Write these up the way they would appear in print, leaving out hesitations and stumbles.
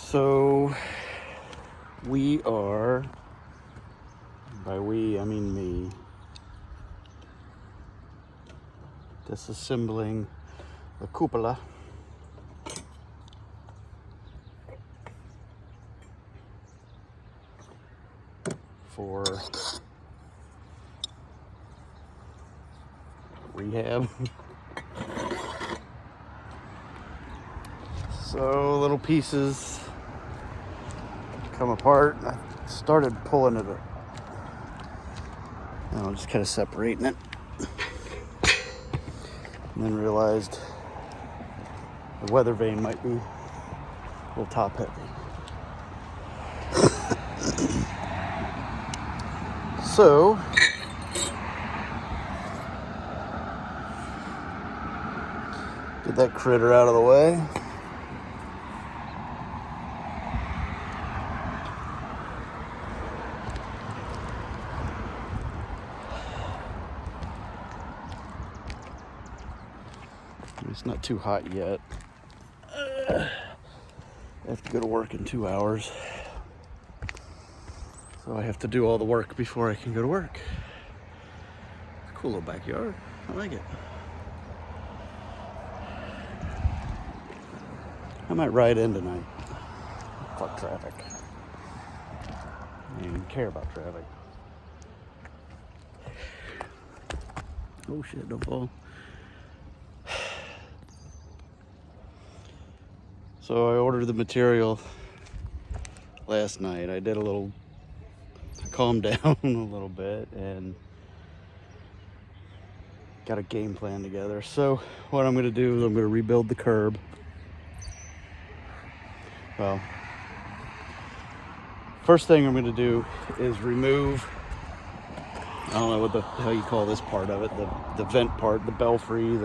So we are, by we I mean me, disassembling the cupola for rehab. So little pieces come apart. I started pulling it up. And I'm just kind of separating it. And then realized the weather vane might be a little top heavy. So get that critter out of the way. It's not too hot yet. I have to go to work in 2 hours. So I have to do all the work before I can go to work. It's a cool little backyard. I like it. I might ride in tonight. Fuck traffic. I don't even care about traffic. Oh shit, don't fall. So I ordered the material last night. I calmed down a little bit and got a game plan together. So what I'm gonna do is I'm gonna rebuild the curb. Well, first thing I'm gonna do is remove, I don't know what the hell you call this part of it, the vent part, the belfry,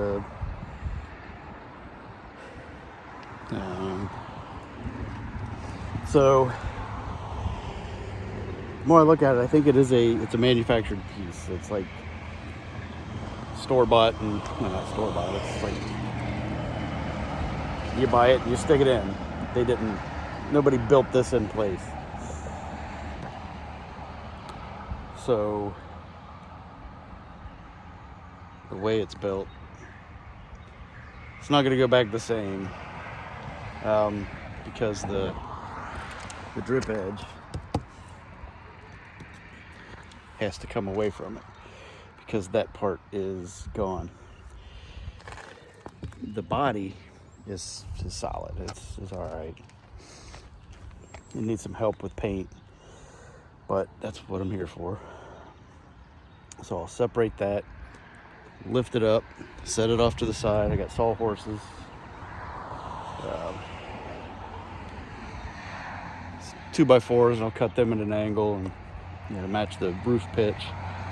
so the more I look at it, I think it's a manufactured piece. It's like store-bought, and well, not store-bought, it's like you buy it and you stick it in. Nobody built this in place. So the way it's built, it's not gonna go back the same, because the drip edge has to come away from it because that part is gone. The body is solid. It's all right. It needs some help with paint, but that's what I'm here for. So I'll separate that, lift it up, set it off to the side. I got sawhorses. 2x4s, and I'll cut them at an angle and to match the roof pitch,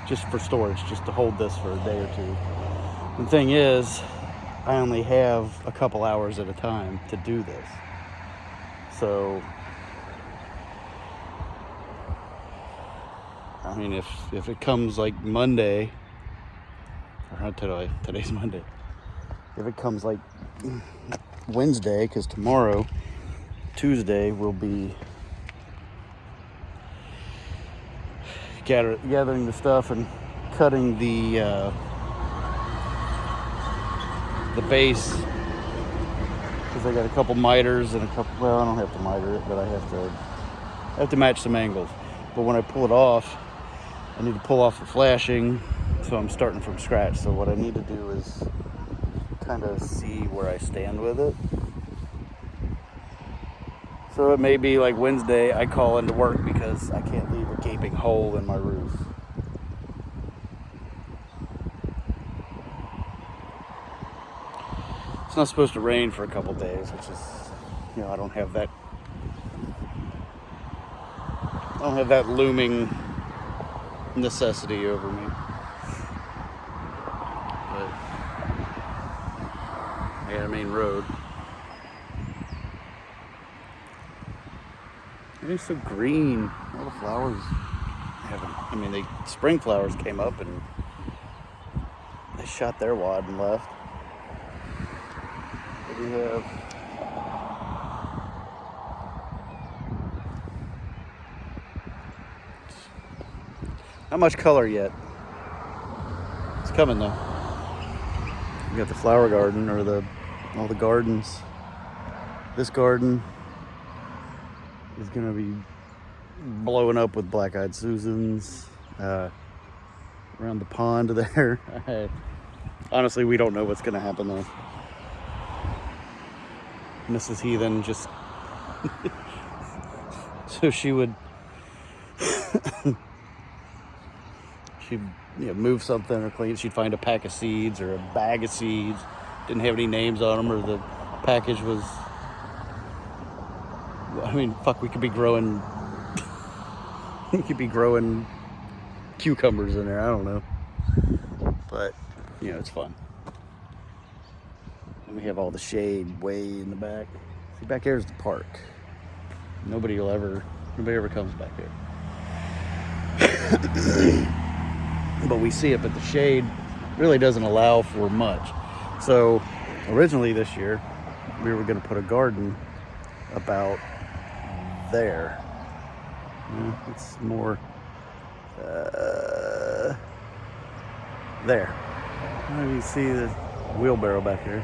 just for storage, just to hold this for a day or two. The thing is, I only have a couple hours at a time to do this. So, I mean, if it comes like Monday, or not today, today's Monday. If it comes like Wednesday, because tomorrow, Tuesday, will be gathering the stuff and cutting the base, because I got a couple miters and well, I don't have to miter it, but I have to match some angles. But when I pull it off, I need to pull off the flashing, so I'm starting from scratch. So what I need to do is kind of see where I stand with it. So it may be like Wednesday, I call into work because I can't leave a gaping hole in my roof. It's not supposed to rain for a couple days, which is, I don't have that looming necessity over me. But I got a main road. It's so green. All the flowers the spring flowers came up and they shot their wad and left. What do we have? Not much color yet. It's coming though. We got the flower garden, or all the gardens. This garden is gonna be blowing up with black-eyed Susans. Around the pond there. Honestly, we don't know what's gonna happen there. Mrs. Heathen just so she would she'd move something or clean. She'd find a pack of seeds or a bag of seeds, didn't have any names on them, or the package was, I mean, fuck, we could be growing cucumbers in there, I don't know, but it's fun. And we have all the shade way in the back. See, back here is the park. Nobody ever comes back here. But we see it, but the shade really doesn't allow for much. So originally this year, we were going to put a garden about there. It's more there. You see the wheelbarrow back here.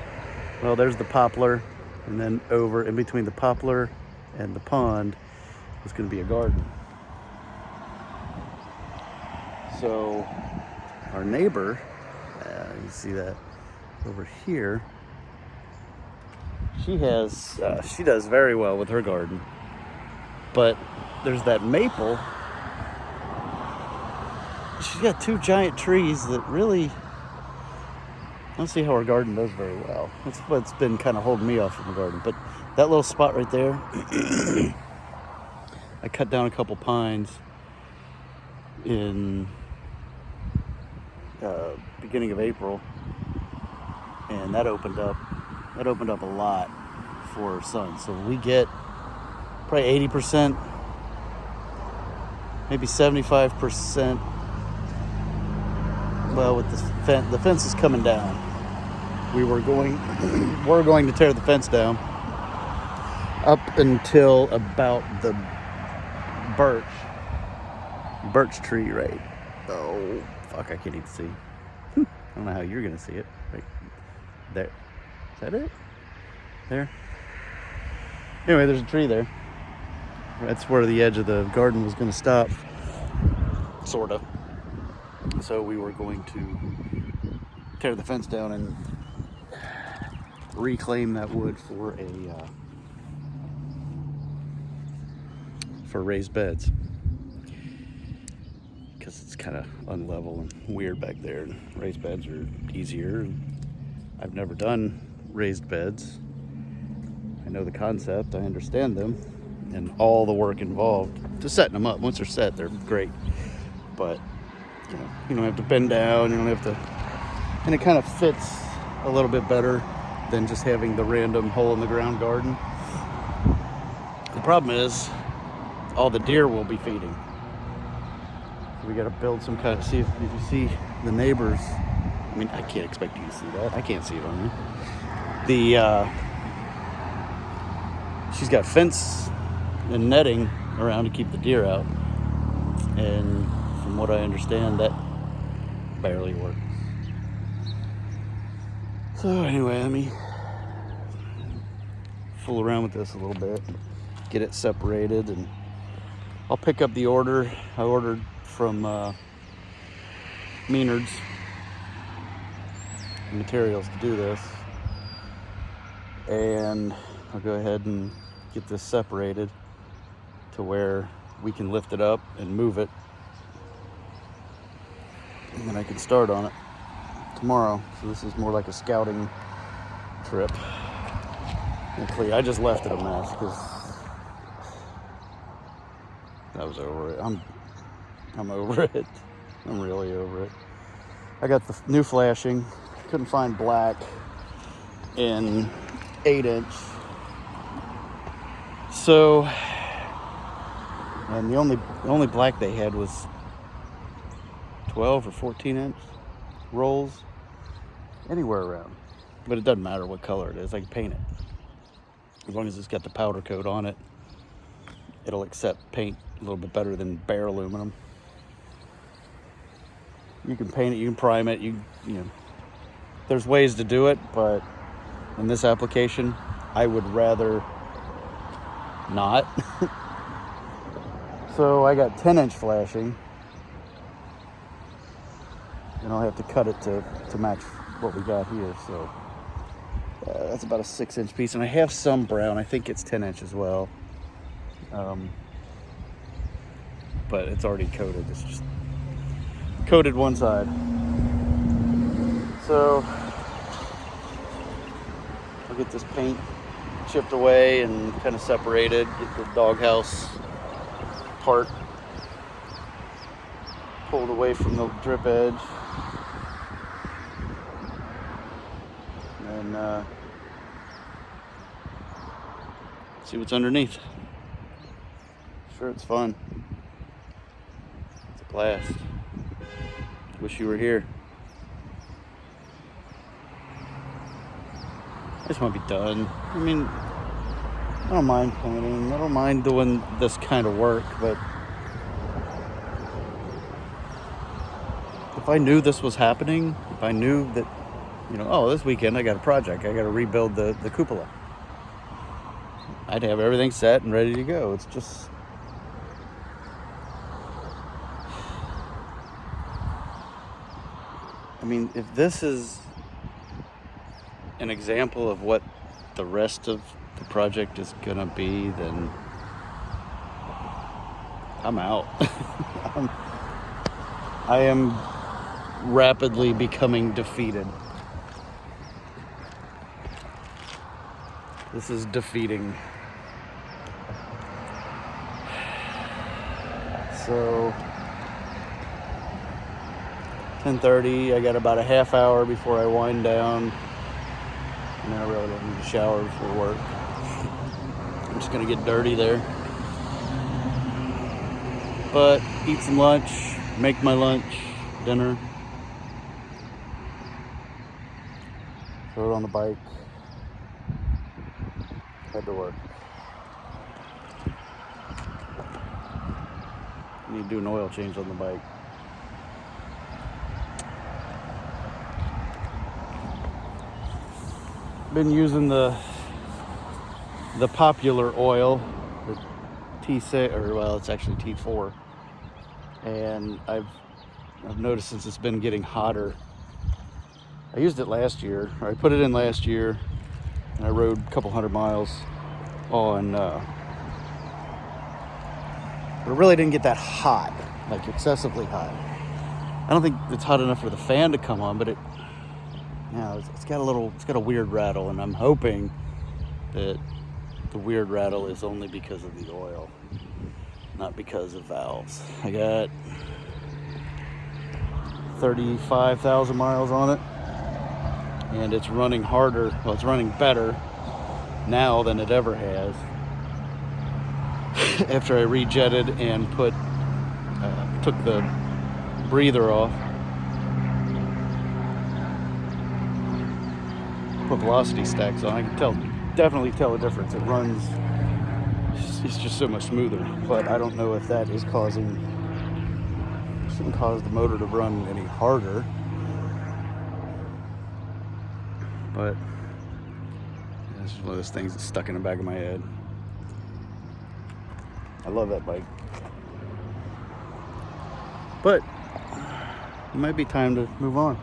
Well, there's the poplar, and then over in between the poplar and the pond is going to be a garden. So our neighbor, you see that over here, she does very well with her garden, but there's that maple. She's got 2 giant trees that really, I don't see how her garden does very well. That's what's been kind of holding me off from the garden. But that little spot right there, I cut down a couple pines in beginning of April, and that opened up a lot for sun. So we get probably 80%, maybe 75%. Well, with the fence is coming down. We're going to tear the fence down up until about the birch tree, right? Oh, fuck, I can't even see. I don't know how you're going to see it. Right there. Is that it? There? Anyway, there's a tree there. That's where the edge of the garden was going to stop. Sort of. So we were going to tear the fence down and reclaim that wood for raised beds, because it's kind of unlevel and weird back there. Raised beds are easier. I've never done raised beds. I know the concept, I understand them, and all the work involved to setting them up. Once they're set, they're great, but you don't have to bend down, you don't have to, and it kind of fits a little bit better than just having the random hole in the ground garden. The problem is all the deer will be feeding. So we got to build some kind of, see if you see the neighbors. I mean, I can't expect you to see that. I can't see it on there. She's got fence and netting around to keep the deer out. And from what I understand, that barely works. So anyway, let me fool around with this a little bit, get it separated, and I'll pick up the order. I ordered from Maynard's materials to do this, and I'll go ahead and get this separated to where we can lift it up and move it, and then I can start on it tomorrow. So this is more like a scouting trip. Luckily, I just left it a mess because I was over it. I'm over it. I'm really over it. I got the new flashing. Couldn't find black in 8-inch. So, and the only black they had was 12 or 14-inch rolls anywhere around. But it doesn't matter what color it is. I can paint it. As long as it's got the powder coat on it, it'll accept paint a little bit better than bare aluminum. You can paint it, you can prime it, you know, there's ways to do it, but in this application, I would rather not. So I got 10-inch flashing, and I'll have to cut it to match what we got here. So that's about a 6-inch piece, and I have some brown. I think it's 10-inch as well, but it's already coated. It's just coated one side. So I'll get this paint chipped away and kind of separated, get the doghouse part pulled away from the drip edge, and see what's underneath. Sure, it's fun. It's a blast. Wish you were here. I just want to be done. I mean, I don't mind painting. I don't mind doing this kind of work, but if I knew this was happening, if I knew that, you know, oh, this weekend I got a project, I got to rebuild the cupola, I'd have everything set and ready to go. It's just, I mean, if this is an example of what the rest of the project is gonna be, then I'm out. I am rapidly becoming defeated. This is defeating. So 10:30, I got about a half hour before I wind down. And I really don't need to shower before work. I'm just gonna get dirty there. But eat some lunch, make my lunch, dinner. Throw it on the bike. Head to work. I need to do an oil change on the bike. Been using the popular oil, the T6, or well, it's actually T4, and I've noticed since it's been getting hotter. I used it last year, or I put it in last year, and I rode a couple hundred miles on, but it really didn't get that hot, like excessively hot. I don't think it's hot enough for the fan to come on, but it's got a weird rattle, and I'm hoping that the weird rattle is only because of the oil, not because of valves. I got 35,000 miles on it, and it's running harder. Well, it's running better now than it ever has. After I rejetted and took the breather off, put velocity stacks on, I can definitely tell a difference. It runs, it's just so much smoother. But I don't know if that is shouldn't cause the motor to run any harder. But it's just one of those things that's stuck in the back of my head. I love that bike. But it might be time to move on.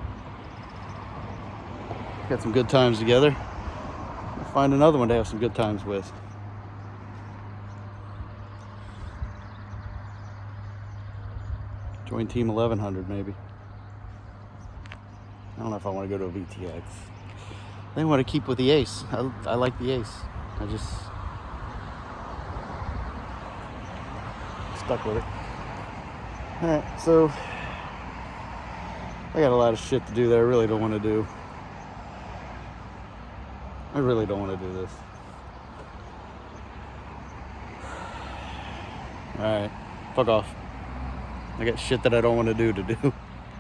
Got some good times together. I'll find another one to have some good times with. Join Team 1100 maybe. I don't know if I want to go to a VTX. I think I want to keep with the Ace. I like the Ace. I just stuck with it. Alright, so I got a lot of shit to do that I really don't want to do. I really don't want to do this. Alright, fuck off. I got shit that I don't want to do.